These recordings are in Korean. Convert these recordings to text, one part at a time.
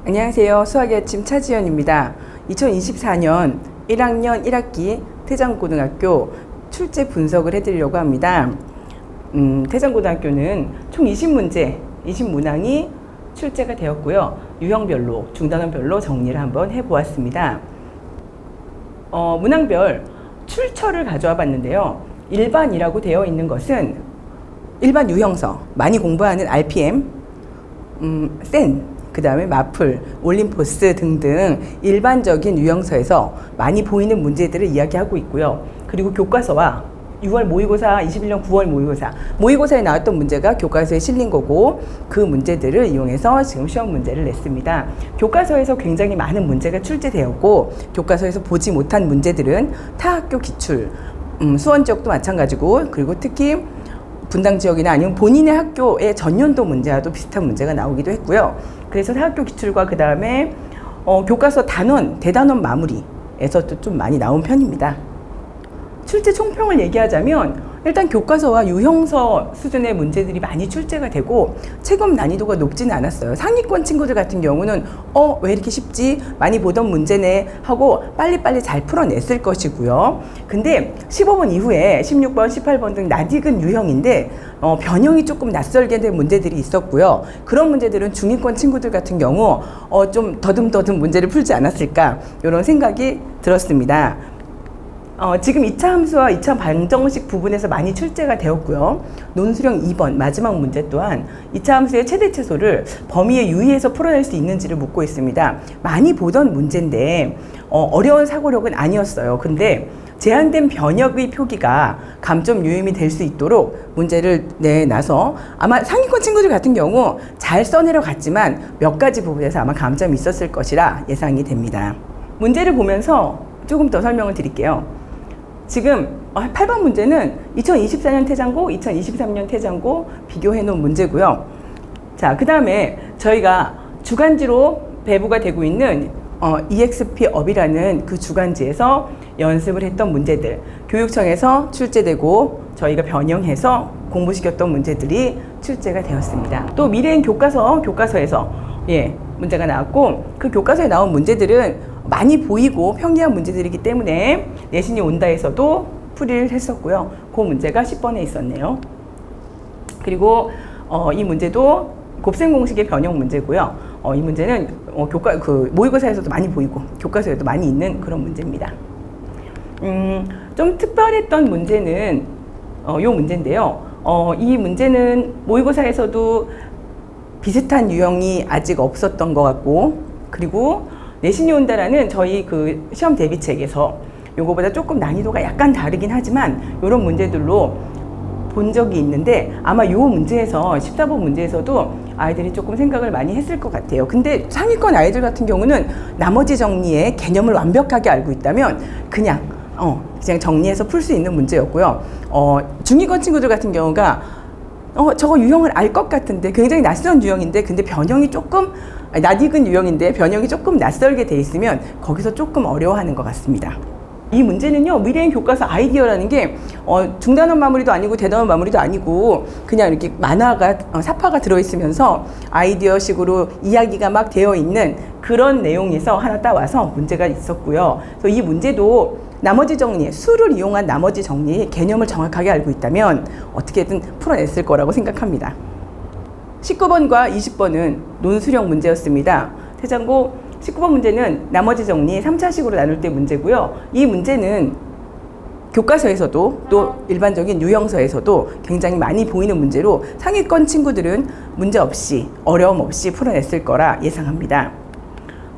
안녕하세요. 수학의 아침 차지연입니다. 2024년 1학년 1학기 태장고등학교 출제 분석을 해드리려고 합니다. 태장고등학교는 총 20문제, 20문항이 출제가 되었고요. 유형별로, 중단원별로 정리를 한번 해보았습니다. 문항별 출처를 가져와 봤는데요. 일반이라고 되어 있는 것은 일반 유형서, 많이 공부하는 RPM, 센, 그 다음에 마플, 올림포스 등등 일반적인 유형서에서 많이 보이는 문제들을 이야기하고 있고요. 그리고 교과서와 6월 모의고사, 21년 9월 모의고사, 모의고사에 나왔던 문제가 교과서에 실린 거고 그 문제들을 이용해서 지금 시험 문제를 냈습니다. 교과서에서 굉장히 많은 문제가 출제되었고 교과서에서 보지 못한 문제들은 타학교 기출, 수원 지역도 마찬가지고 그리고 특히 분당 지역이나 아니면 본인의 학교의 전년도 문제와도 비슷한 문제가 나오기도 했고요. 그래서 타학교 기출과 그 다음에 교과서 단원, 대단원 마무리에서도 좀 많이 나온 편입니다. 출제 총평을 얘기하자면 일단 교과서와 유형서 수준의 문제들이 많이 출제가 되고 체급 난이도가 높지는 않았어요. 상위권 친구들 같은 경우는 왜 이렇게 쉽지? 많이 보던 문제네 하고 빨리빨리 잘 풀어냈을 것이고요. 근데 15번 이후에 16번, 18번 등 낯익은 유형인데 변형이 조금 낯설게 된 문제들이 있었고요. 그런 문제들은 중위권 친구들 같은 경우 좀 더듬더듬 문제를 풀지 않았을까 이런 생각이 들었습니다. 지금 2차 함수와 2차 방정식 부분에서 많이 출제가 되었고요. 논술형 2번 마지막 문제 또한 2차 함수의 최대 최소를 범위에 유의해서 풀어낼 수 있는지를 묻고 있습니다. 많이 보던 문제인데 어려운 사고력은 아니었어요. 근데 제한된 변역의 표기가 감점 유임이 될 수 있도록 문제를 내놔서 아마 상위권 친구들 같은 경우 잘 써내려 갔지만 몇 가지 부분에서 아마 감점이 있었을 것이라 예상이 됩니다. 문제를 보면서 조금 더 설명을 드릴게요. 지금 8번 문제는 2024년 태장고, 2023년 태장고 비교해 놓은 문제고요. 자, 그 다음에 저희가 주간지로 배부가 되고 있는 EXP 업이라는 그 주간지에서 연습을 했던 문제들, 교육청에서 출제되고 저희가 변형해서 공부시켰던 문제들이 출제가 되었습니다. 또 미래인 교과서에서 문제가 나왔고 그 교과서에 나온 문제들은 많이 보이고 평이한 문제들이기 때문에 내신이 온다에서도 풀이를 했었고요. 그 문제가 10번에 있었네요. 그리고 이 문제도 곱셈 공식의 변형 문제고요. 이 문제는 모의고사에서도 많이 보이고 교과서에도 많이 있는 그런 문제입니다. 좀 특별했던 문제는 이 문제인데요. 이 문제는 모의고사에서도 비슷한 유형이 아직 없었던 것 같고 그리고 내신이 온다라는 저희 그 시험 대비책에서 요거보다 조금 난이도가 약간 다르긴 하지만 이런 문제들로 본 적이 있는데 아마 요 문제에서 14번 문제에서도 아이들이 조금 생각을 많이 했을 것 같아요. 근데 상위권 아이들 같은 경우는 나머지 정리의 개념을 완벽하게 알고 있다면 그냥 정리해서 풀 수 있는 문제였고요. 중위권 친구들 같은 경우가 저거 유형을 알 것 같은데 굉장히 낯선 유형인데 근데 변형이 조금 낯익은 유형인데 변형이 조금 낯설게 돼 있으면 거기서 조금 어려워하는 것 같습니다. 이 문제는요, 미래인 교과서 아이디어라는 게 중단원 마무리도 아니고 대단원 마무리도 아니고 그냥 이렇게 만화가 사파가 들어있으면서 아이디어식으로 이야기가 막 되어 있는 그런 내용에서 하나 따와서 문제가 있었고요. 그래서 이 문제도 나머지 정리, 수를 이용한 나머지 정리 개념을 정확하게 알고 있다면 어떻게든 풀어냈을 거라고 생각합니다. 19번과 20번은 논술형 문제였습니다. 태장고 19번 문제는 나머지 정리 3차식으로 나눌 때 문제고요. 이 문제는 교과서에서도 또 일반적인 유형서에서도 굉장히 많이 보이는 문제로 상위권 친구들은 문제 없이 어려움 없이 풀어냈을 거라 예상합니다.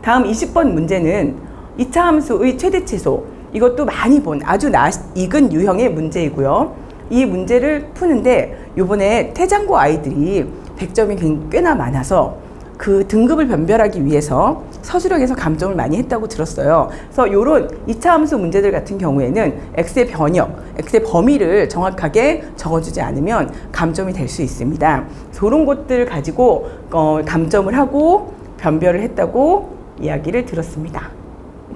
다음 20번 문제는 2차 함수의 최대 최소, 이것도 많이 본 아주 낯익은 유형의 문제이고요. 이 문제를 푸는데 이번에 태장고 아이들이 100점이 꽤나 많아서 그 등급을 변별하기 위해서 서술형에서 감점을 많이 했다고 들었어요. 그래서 이런 2차 함수 문제들 같은 경우에는 x의 변형, x의 범위를 정확하게 적어주지 않으면 감점이 될 수 있습니다. 그런 것들을 가지고 감점을 하고 변별을 했다고 이야기를 들었습니다.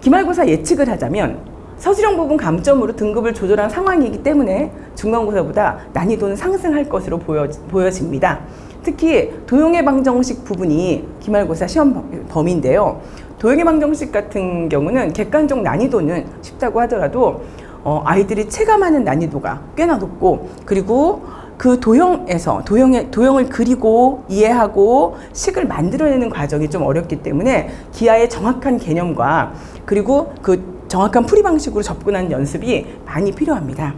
기말고사 예측을 하자면 서술형 부분 감점으로 등급을 조절한 상황이기 때문에 중간고사보다 난이도는 상승할 것으로 보여집니다. 특히 도형의 방정식 부분이 기말고사 시험 범위인데요. 도형의 방정식 같은 경우는 객관적 난이도는 쉽다고 하더라도 아이들이 체감하는 난이도가 꽤나 높고, 그리고 그 도형에서 도형을 그리고 이해하고 식을 만들어내는 과정이 좀 어렵기 때문에 기하의 정확한 개념과 그리고 그 정확한 풀이 방식으로 접근하는 연습이 많이 필요합니다.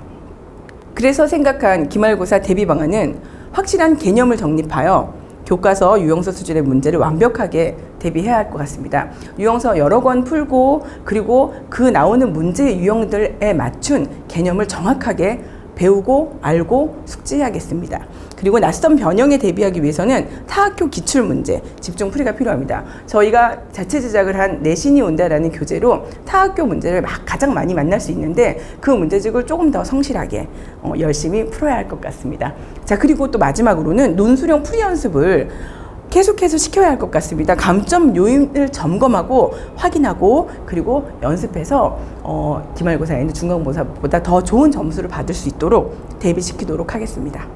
그래서 생각한 기말고사 대비 방안은 확실한 개념을 정립하여 교과서 유형서 수준의 문제를 완벽하게 대비해야 할 것 같습니다. 유형서 여러 권 풀고, 그리고 그 나오는 문제 유형들에 맞춘 개념을 정확하게 배우고 알고 숙지해야겠습니다. 그리고 낯선 변형에 대비하기 위해서는 타학교 기출문제 집중 풀이가 필요합니다. 저희가 자체 제작을 한 내신이 온다라는 교재로 타학교 문제를 가장 많이 만날 수 있는데, 그 문제집을 조금 더 성실하게 열심히 풀어야 할 것 같습니다. 자, 그리고 또 마지막으로는 논술형 풀이 연습을 계속해서 시켜야 할 것 같습니다. 감점 요인을 점검하고 확인하고, 그리고 연습해서 기말고사에는 중간고사보다 더 좋은 점수를 받을 수 있도록 대비시키도록 하겠습니다.